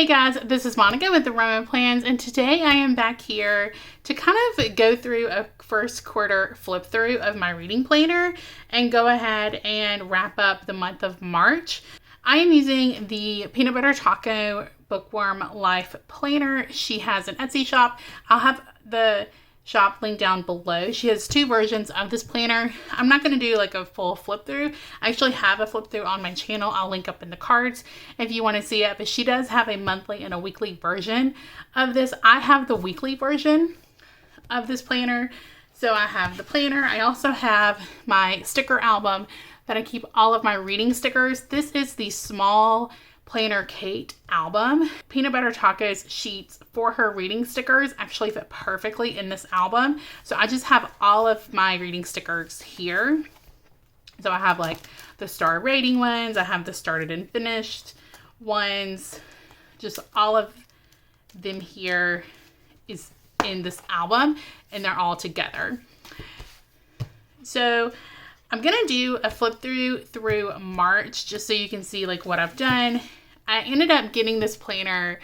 Hey guys, this is Monica with the romoplans, and today I am back here to kind of go through a first quarter flip through of my reading planner and go ahead and wrap up the month of March. I am using the Peanut Butter Taco Bookworm Life Planner. She has an Etsy shop. I'll have the shop link down below. She has two versions of this planner. I'm not going to do like a full flip through. I actually have a flip through on my channel. I'll link up in the cards if you want to see it, but she does have a monthly and a weekly version of this. I have the weekly version of this planner. So I have the planner. I also have my sticker album that I keep all of my reading stickers. This is the small Planner Kate album. Peanut Butter Tacos sheets for her reading stickers actually fit perfectly in this album. So I just have all of my reading stickers here. So I have like the star rating ones. I have the started and finished ones. Just all of them here is in this album and they're all together. So I'm going to do a flip through March just so you can see like what I've done. I ended up getting this planner,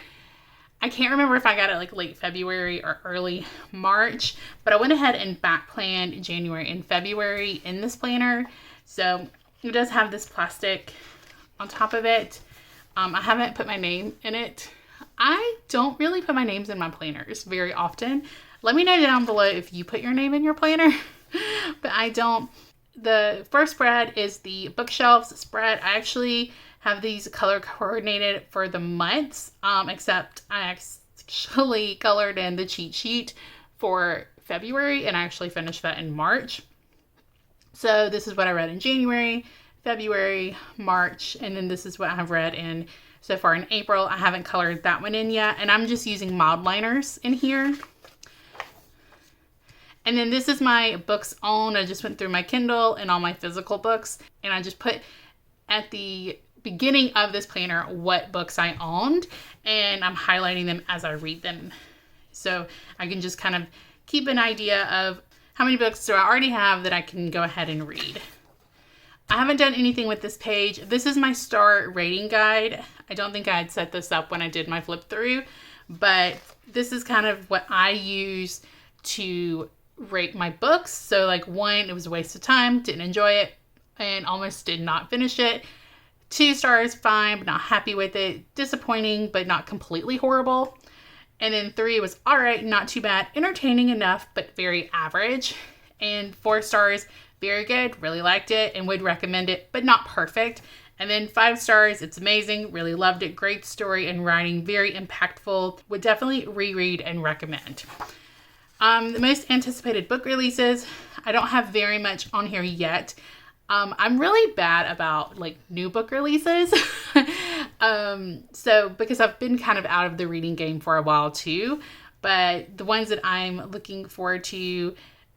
I can't remember if I got it like late February or early March, but I went ahead and back planned January and February in this planner. So it does have this plastic on top of it. I haven't put my name in it. I don't really put my names in my planners very often. Let me know down below if you put your name in your planner, but I don't. The first spread is the bookshelves spread. I actually have these color coordinated for the months, except I actually colored in the cheat sheet for February and I actually finished that in March. So this is what I read in January, February, March, and then this is what I have read in so far in April. I haven't colored that one in yet, and I'm just using mild liners in here. And then this is my books owned. I just went through my Kindle and all my physical books, and I just put at the beginning of this planner what books I owned, and I'm highlighting them as I read them. So I can just kind of keep an idea of how many books do I already have that I can go ahead and read. I haven't done anything with this page. This is my star rating guide. I don't think I had set this up when I did my flip through, but this is kind of what I use to rate my books. So like 1, it was a waste of time, didn't enjoy it, and almost did not finish it. 2 stars, fine, but not happy with it. Disappointing, but not completely horrible. And then 3 was all right, not too bad. Entertaining enough, but very average. And 4 stars, very good, really liked it and would recommend it, but not perfect. And then 5 stars, it's amazing, really loved it. Great story and writing, very impactful. Would definitely reread and recommend. The most anticipated book releases, I don't have very much on here yet. I'm really bad about like new book releases. So because I've been kind of out of the reading game for a while too, but the ones that I'm looking forward to,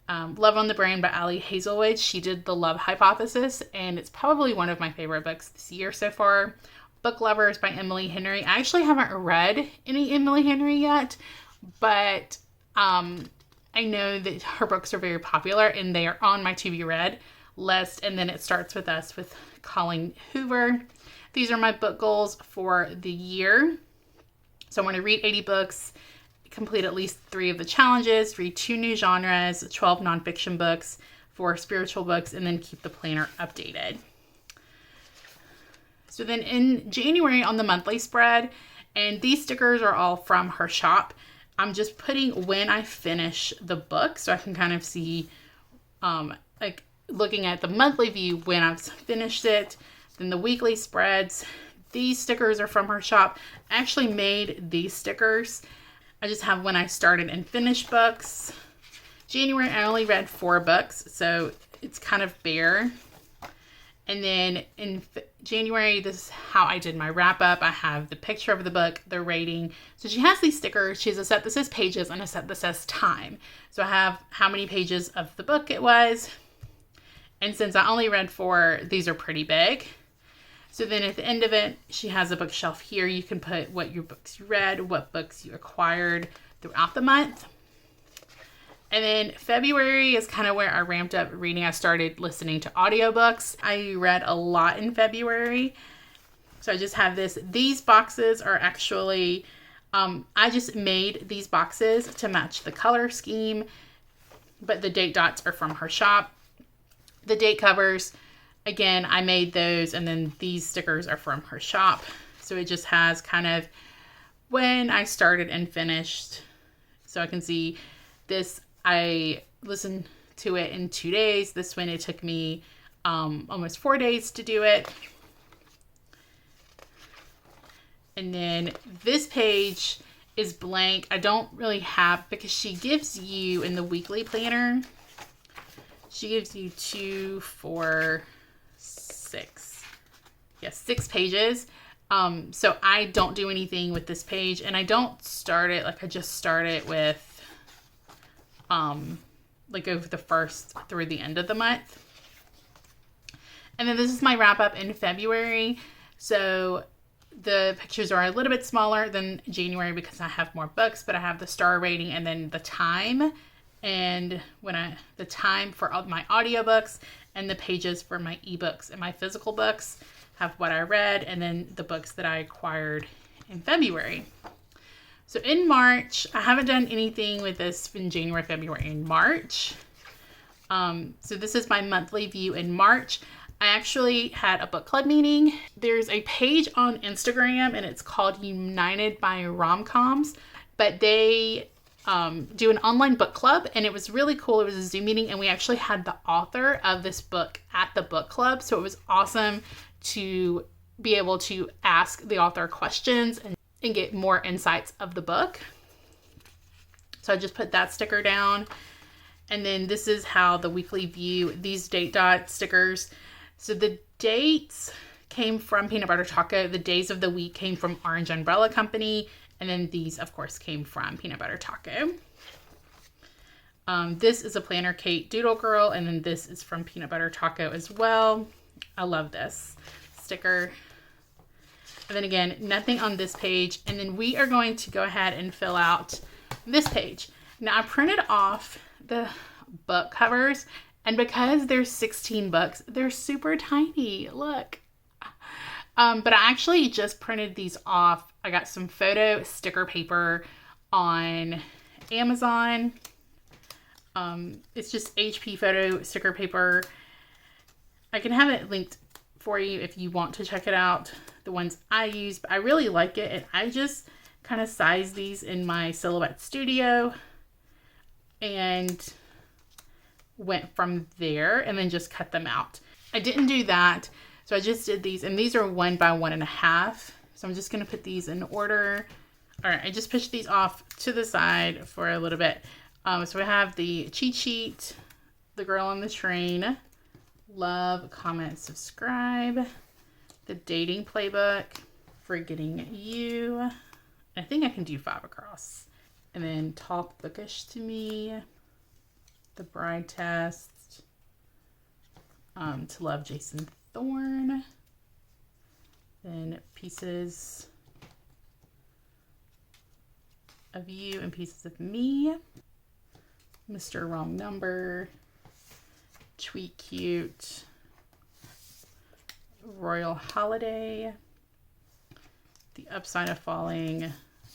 Love on the Brain by Ali Hazelwood. She did The Love Hypothesis, and it's probably one of my favorite books this year so far. Book Lovers by Emily Henry. I actually haven't read any Emily Henry yet, but I know that her books are very popular and they are on my to be read list. And then It Starts With Us with Colleen Hoover. These are my book goals for the year. So I want to read 80 books, complete at least 3 of the challenges, read 2 new genres, 12 nonfiction books, 4 spiritual books, and then keep the planner updated. So then in January on the monthly spread, and these stickers are all from her shop, I'm just putting when I finish the book so I can kind of see, like looking at the monthly view when I've finished it. Then the weekly spreads, these stickers are from her shop. I actually made these stickers. I just have when I started and finished books. January, I only read 4 books, so it's kind of bare. And then in January, this is how I did my wrap up. I have the picture of the book, the rating. So she has these stickers. She has a set that says pages and a set that says time. So I have how many pages of the book it was. And since I only read 4, these are pretty big. So then at the end of it, she has a bookshelf here. You can put what your books you read, what books you acquired throughout the month. And then February is kind of where I ramped up reading. I started listening to audiobooks. I read a lot in February. So I just have this. These boxes are actually, I just made these boxes to match the color scheme, but the date dots are from her shop. The date covers, again, I made those, and then these stickers are from her shop. So it just has kind of when I started and finished. So I can see this, I listened to it in 2 days. This one, it took me almost 4 days to do it. And then this page is blank. I don't really have, because she gives you in the weekly planner, she gives you 2, 4, 6. Yes, 6 pages. So I don't do anything with this page, and I don't start it, like I just start it with, like over the first through the end of the month. And then this is my wrap up in February. So the pictures are a little bit smaller than January because I have more books, but I have the star rating and then the time, and the time for all my audiobooks, and the pages for my ebooks and my physical books have what I read, and then the books that I acquired in February. So in March, I haven't done anything with this in January, February, and March. So this is my monthly view in March. I actually had a book club meeting. There's a page on Instagram, and it's called United by Rom-Coms, but they do an online book club, and it was really cool. It was a Zoom meeting, and we actually had the author of this book at the book club. So it was awesome to be able to ask the author questions and get more insights of the book. So I just put that sticker down. And then this is how the weekly view, these date dot stickers. So the dates came from Peanut Butter Taco. The days of the week came from Orange Umbrella Company. And then these, of course, came from Peanut Butter Taco. This is a Planner Kate Doodle Girl. And then this is from Peanut Butter Taco as well. I love this sticker. And then again, nothing on this page. And then we are going to go ahead and fill out this page. Now I printed off the book covers, and because there's 16 books, they're super tiny. Look. But I actually just printed these off. I got some photo sticker paper on Amazon. It's just HP photo sticker paper. I can have it linked for you if you want to check it out, the ones I use, but I really like it, and I just kind of size these in my Silhouette Studio and went from there and then just cut them out. I didn't do that, so I just did these, and these are 1 by 1.5, so I'm just going to put these in order. All right, I just pushed these off to the side for a little bit. So we have the cheat sheet, the girl on the train, love, comment, subscribe, the dating playbook, forgetting you. I think I can do 5 across. And then talk bookish to me, the bride test, to love Jason Thorne, then pieces of you and pieces of me, Mr. Wrong Number, Tweet Cute, Royal Holiday, The Upside of Falling,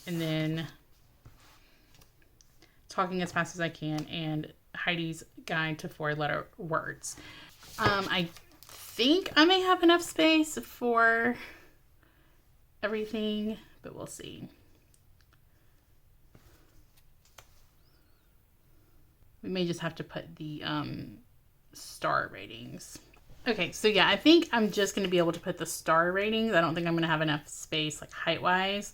and then Talking as Fast as I Can, and Heidi's Guide to 4-Letter Words. I think I may have enough space for everything, but we'll see. We may just have to put the star ratings. Okay, so yeah, I think I'm just going to be able to put the star ratings. I don't think I'm going to have enough space, like height-wise,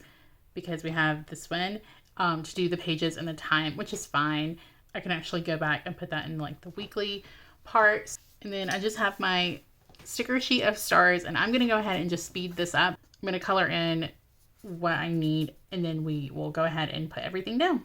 because we have this one to do the pages and the time, which is fine. I can actually go back and put that in like the weekly parts. And then I just have my sticker sheet of stars, and I'm going to go ahead and just speed this up. I'm going to color in what I need, and then we will go ahead and put everything down.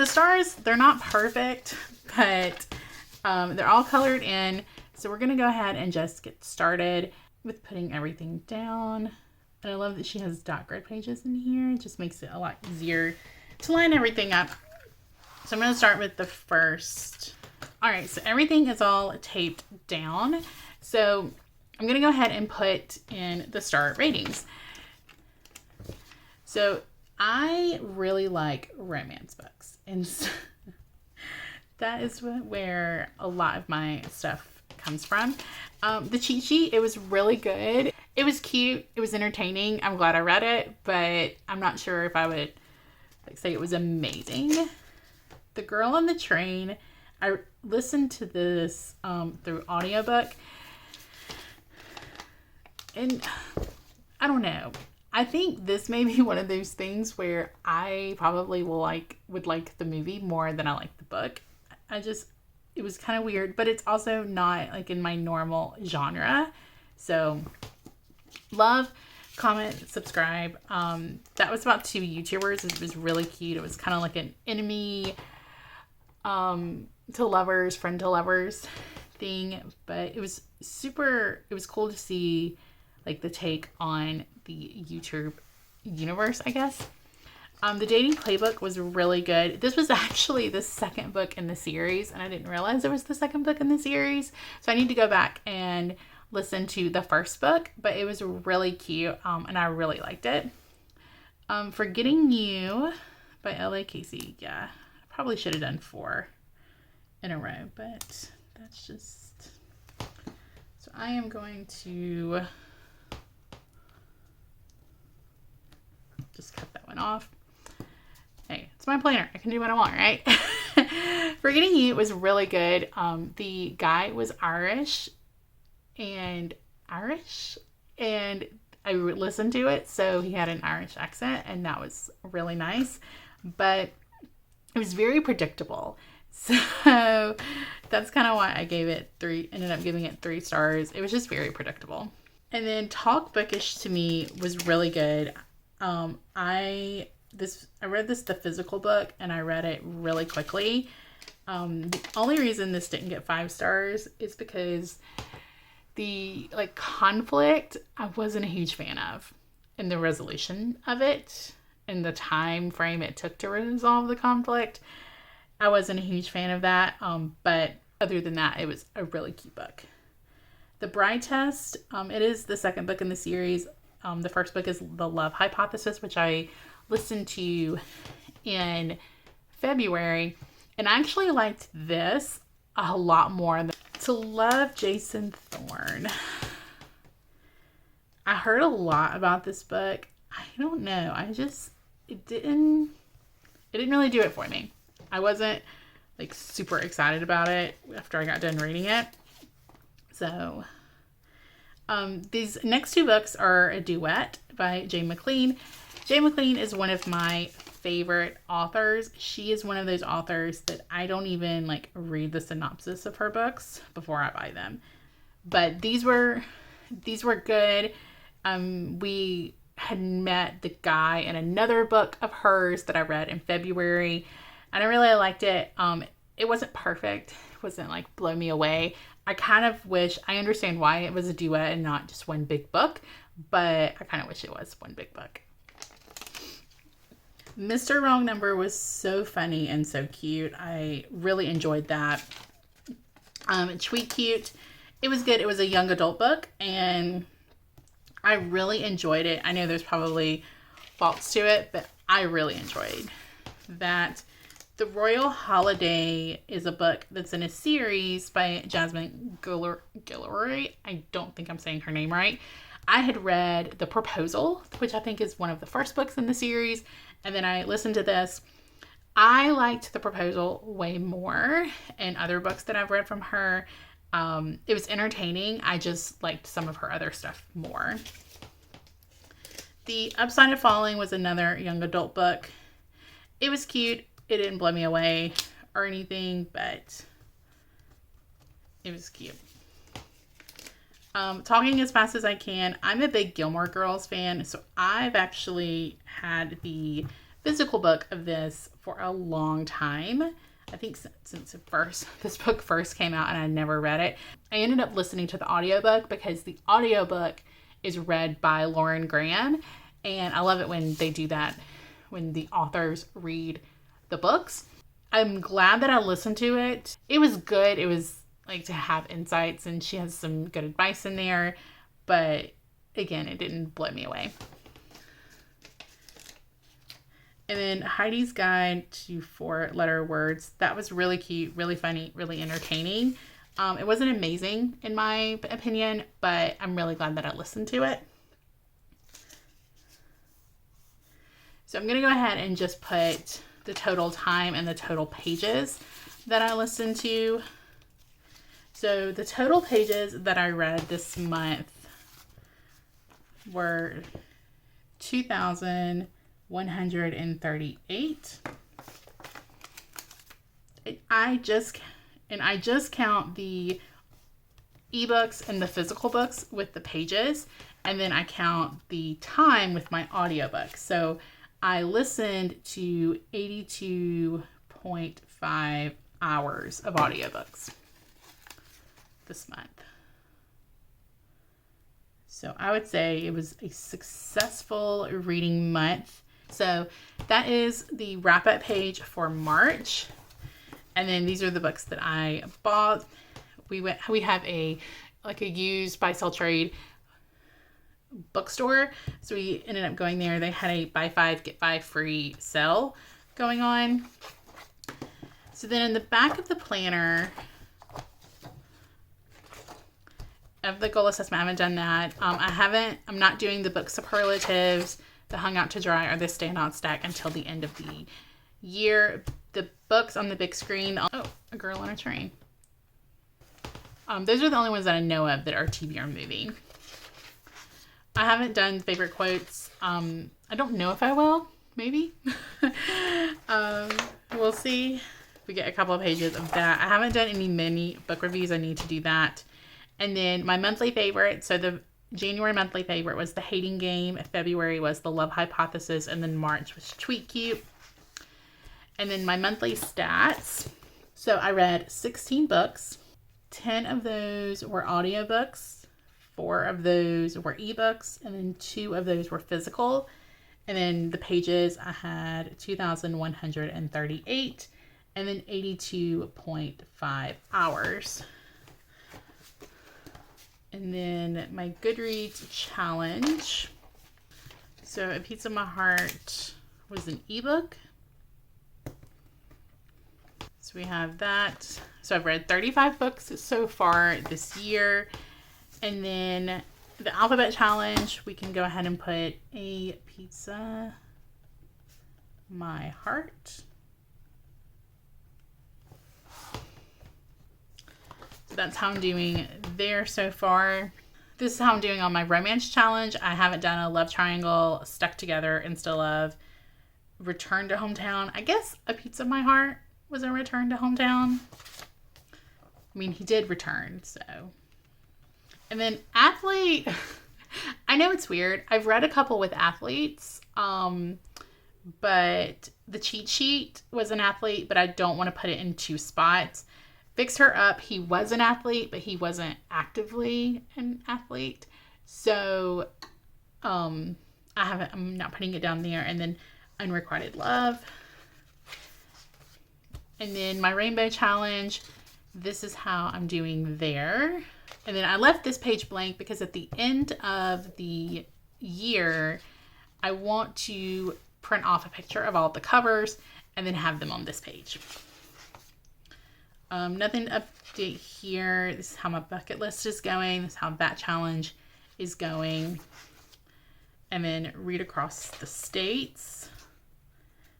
the stars, they're not perfect, but they're all colored in. So we're going to go ahead and just get started with putting everything down. And I love that she has dot grid pages in here. It just makes it a lot easier to line everything up. So I'm going to start with the first. All right, so everything is all taped down. So I'm going to go ahead and put in the star ratings. So I really like romance books. And so that is where a lot of my stuff comes from. The cheat sheet, it was really good. It was cute. It was entertaining. I'm glad I read it, but I'm not sure if I would say it was amazing. The Girl on the Train, I listened to this through audiobook, and I don't know. I think this may be one of those things where I probably would like the movie more than I like the book. It was kind of weird, but it's also not like in my normal genre. So love, comment, subscribe. That was about 2 YouTubers. It was really cute. It was kind of like an enemy to lovers, friend to lovers thing, but it was cool to see like the take on the YouTube universe, I guess. The Dating Playbook was really good. This was actually the second book in the series, and I didn't realize it was the second book in the series. So I need to go back and listen to the first book, but it was really cute, and I really liked it. Forgetting You by L.A. Casey. Yeah, I probably should have done 4 in a row, but that's just... So I am going to just cut that one off. Hey, it's my planner. I can do what I want, right? Forgetting You was really good. The guy was Irish, and I listened to it, so he had an Irish accent, and that was really nice. But it was very predictable. So that's kind of why I ended up giving it 3 stars. It was just very predictable. And then Talk Bookish to me was really good. I read the physical book, and I read it really quickly. The only reason this didn't get 5 stars is because the conflict I wasn't a huge fan of, and the resolution of it and the time frame it took to resolve the conflict. I wasn't a huge fan of that. But other than that, it was a really cute book. The Bride Test, it is the second book in the series. The first book is The Love Hypothesis, which I listened to in February, and I actually liked this a lot more than To Love Jason Thorne. I heard a lot about this book. I don't know. It didn't really do it for me. I wasn't super excited about it after I got done reading it. So these next 2 books are a duet by Jane McLean. Jane McLean is one of my favorite authors. She is one of those authors that I don't even read the synopsis of her books before I buy them. But these were good. We had met the guy in another book of hers that I read in February, and I really liked it. It wasn't perfect. It wasn't blow me away. I kind of wish, I understand why it was a duet and not just one big book, but I kind of wish it was one big book. Mr. Wrong Number was so funny and so cute. I really enjoyed that. Tweet Cute, it was good. It was a young adult book, and I really enjoyed it. I know there's probably faults to it, but I really enjoyed that. The Royal Holiday is a book that's in a series by Jasmine Guillory. I don't think I'm saying her name right. I had read The Proposal, which I think is one of the first books in the series, and then I listened to this. I liked The Proposal way more and other books that I've read from her. It was entertaining. I just liked some of her other stuff more. The Upside of Falling was another young adult book. It was cute. It didn't blow me away or anything, but it was cute. Talking as Fast as I Can. I'm a big Gilmore Girls fan, so I've actually had the physical book of this for a long time. I think since this book first came out, and I never read it. I ended up listening to the audiobook because the audiobook is read by Lauren Graham, and I love it when they do that, when the authors read the books. I'm glad that I listened to it. It was good. It was like to have insights, and she has some good advice in there, but again, it didn't blow me away. And then Heidi's Guide to 4-Letter Words. That was really cute, really funny, really entertaining. It wasn't amazing in my opinion, but I'm really glad that I listened to it. So I'm going to go ahead and just put the total time and the total pages that I listened to. So the total pages that I read this month were 2,138. I just count the ebooks and the physical books with the pages, and then I count the time with my audiobook. So I listened to 82.5 hours of audiobooks this month. So I would say it was a successful reading month. So that is the wrap-up page for March. And then these are the books that I bought. We have a used buy-sell trade bookstore. So we ended up going there. They had a buy 5, get 5 free sale going on. So then in the back of the planner of the goal assessment, I haven't done that. I'm not doing the book superlatives, the hung out to dry, or the standout stack until the end of the year. The books on the big screen. Oh, a girl on a train. Those are the only ones that I know of that are TV or movie. I haven't done favorite quotes. I don't know if I will. Maybe. We'll see if we get a couple of pages of that. I haven't done any mini book reviews. I need to do that. And then my monthly favorite. So the January monthly favorite was The Hating Game. February was The Love Hypothesis. And then March was Tweet Cute. And then my monthly stats. So I read 16 books. 10 of those were audiobooks. 4 of those were ebooks. And then 2 of those were physical. And then the pages, I had 2,138. And then 82.5 hours. And then my Goodreads challenge. So A Piece of My Heart was an ebook. So we have that. So I've read 35 books so far this year. And then the alphabet challenge, we can go ahead and put A Pizza My Heart. So that's how I'm doing there so far. This is how I'm doing on my romance challenge. I haven't done a love triangle, Stuck Together, Insta Love, Return to Hometown. I guess A Pizza My Heart was a return to hometown. I mean, he did return, so. And then athlete, I know it's weird. I've read a couple with athletes, but the cheat sheet was an athlete, but I don't want to put it in 2 spots. Fix Her Up, he was an athlete, but he wasn't actively an athlete. So I'm not putting it down there. And then Unrequited Love. And then my rainbow challenge, this is how I'm doing there. And then I left this page blank because at the end of the year, I want to print off a picture of all the covers and then have them on this page. Nothing to update here. This is how my bucket list is going. This is how that challenge is going. And then Read Across the States.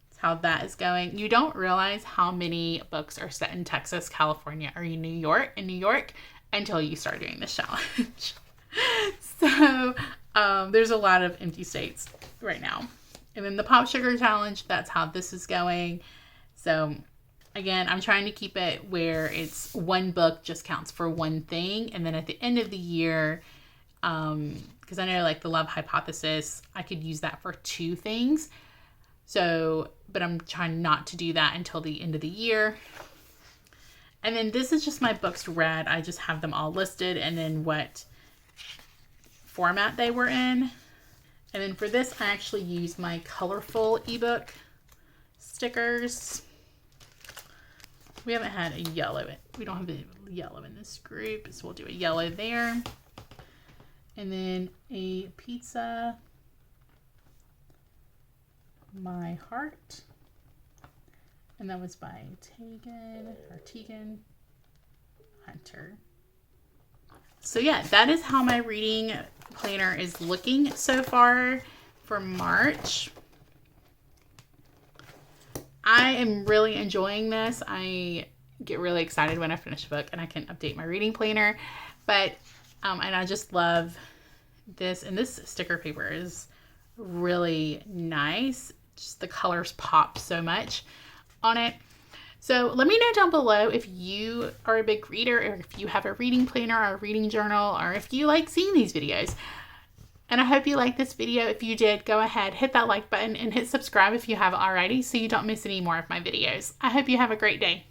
That's how that is going. You don't realize how many books are set in Texas, California, or in New York until you start doing this challenge. So there's a lot of empty states right now. And then the Pop Sugar Challenge, that's how this is going. So again, I'm trying to keep it where it's one book just counts for one thing. And then at the end of the year, because I know like the Love Hypothesis, I could use that for 2 things. So, but I'm trying not to do that until the end of the year. And then this is just my books read. I just have them all listed and then what format they were in. And then for this, I actually use my colorful ebook stickers. We haven't had a yellow. We don't have a yellow in this group, so we'll do a yellow there. And then a pizza, My Heart. And that was by Tegan Hunter. So yeah, that is how my reading planner is looking so far for March. I am really enjoying this. I get really excited when I finish a book and I can update my reading planner. But, and I just love this. And this sticker paper is really nice. Just the colors pop so much on it. So let me know down below if you are a big reader, or if you have a reading planner or a reading journal, or if you like seeing these videos. And I hope you liked this video. If you did, go ahead, hit that like button and hit subscribe if you haven't already so you don't miss any more of my videos. I hope you have a great day.